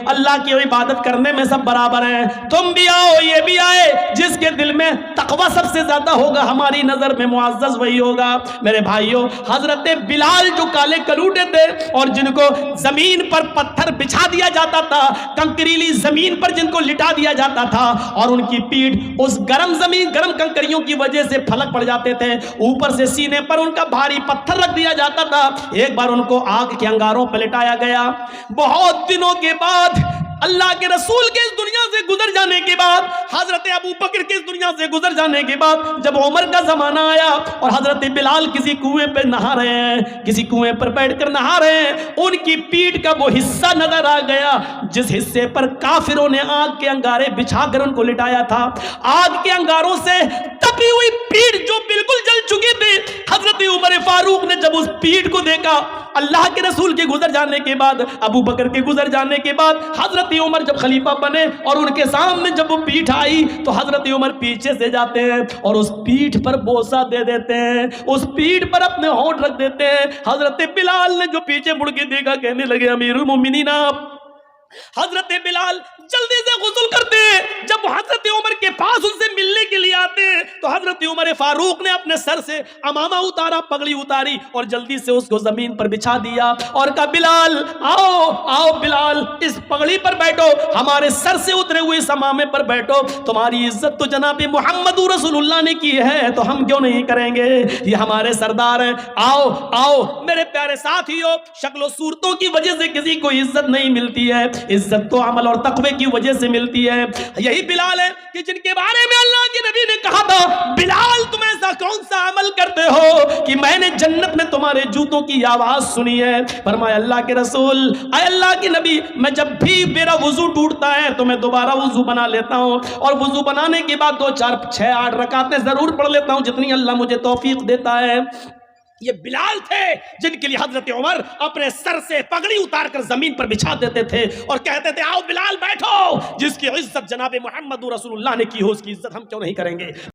اللہ کی عبادت کرنے میں سب برابر ہیں، تم بھی آؤ یہ بھی آئے، جس کے دل میں تقوی سب سے زیادہ ہوگا ہماری نظر میں معزز وہی ہوگا۔ میرے بھائیوں، حضرت بلال جو کالے کلوٹے تھے اور جن کو زمین پر پتھر بچھا دیا جاتا تھا، کنکریلی زمین پر جن کو لٹا دیا جاتا تھا، اور ان کی پیٹھ اس گرم زمین گرم کنکریوں کی وجہ سے پھلک پڑ جاتے تھے، اوپر سے سینے پر ان کا بھاری پتھر رکھ دیا جاتا تھا، ایک بار ان کو آگ کے انگاروں پر لٹایا گیا۔ بہت دنوں کے بعد اللہ کے رسول کے اس دنیا سے گزر جانے کے بعد، حضرت ابو بکر کے اس دنیا سے گزر جانے کے بعد، جب عمر کا زمانہ آیا اور حضرت بلال کسی کنویں پہ نہا رہے ہیں، کسی کنویں پر بیٹھ کر نہا رہے ہیں، ان کی پیٹھ کا وہ حصہ نظر آ گیا جس حصے پر کافروں نے آگ کے انگارے بچھا کر ان کو لٹایا تھا۔ آگ کے انگاروں سے تپی ہوئی پیٹھ جو بالکل جل چکی تھی، حضرت عمر فاروق نے جب اس پیٹھ کو دیکھا، اللہ کے رسول کے گزر جانے کے بعد، ابو بکر کے گزر جانے کے بعد، حضرت عمر جب خلیفہ بنے اور ان کے سامنے جب وہ پیٹھ آئی تو حضرت عمر پیچھے سے جاتے ہیں اور اس پیٹھ پر بوسہ دے دیتے ہیں، اس پیٹھ پر اپنے ہونٹ رکھ دیتے ہیں۔ حضرت بلال نے جو پیچھے مڑ کے دیکھا، کہنے لگے امیر المومنین آپ۔ حضرت بلال جلدی سے غسل کرتے ہیں، جب حضرت عمر کے پاس ان سے ملنے کے لیے آتے ہیں تو حضرت عمر فاروق نے اپنے سر سے امامہ اتارا، پگڑی اتاری اور جلدی سے اس کو زمین پر بچھا دیا اور کہا بلال آؤ آؤ بلال، اس پگڑی پر بیٹھو، ہمارے سر سے اترے ہوئے اس امامے پر بیٹھو، تمہاری عزت تو جناب محمد رسول اللہ نے کی ہے تو ہم کیوں نہیں کریں گے، یہ ہمارے سردار ہیں، آؤ آؤ۔ میرے پیارے ساتھیو، شکل و صورتوں کی وجہ سے کسی کو عزت نہیں ملتی ہے، عزت تو عمل اور تقوی کی وجہ سے ملتی ہے۔ یہی بلال ہے کہ جن کے بارے میں اللہ کے نبی نے کہا تھا بلال تم ایسا کون سا عمل کرتے ہو کہ میں نے جنت میں تمہارے جوتوں کی آواز سنی ہے۔ فرمایا اللہ کے رسول، اے اللہ کے نبی، میں جب بھی میرا وضو ٹوٹتا ہے تو میں دوبارہ وضو بنا لیتا ہوں اور وضو بنانے کے بعد 2 4 6 8 رکعتیں ضرور پڑھ لیتا ہوں جتنی اللہ مجھے توفیق دیتا ہے۔ یہ بلال تھے جن کے لیے حضرت عمر اپنے سر سے پگڑی اتار کر زمین پر بچھا دیتے تھے اور کہتے تھے آؤ بلال بیٹھو، جس کی عزت جناب محمد رسول اللہ نے کی ہو اس کی عزت ہم کیوں نہیں کریں گے۔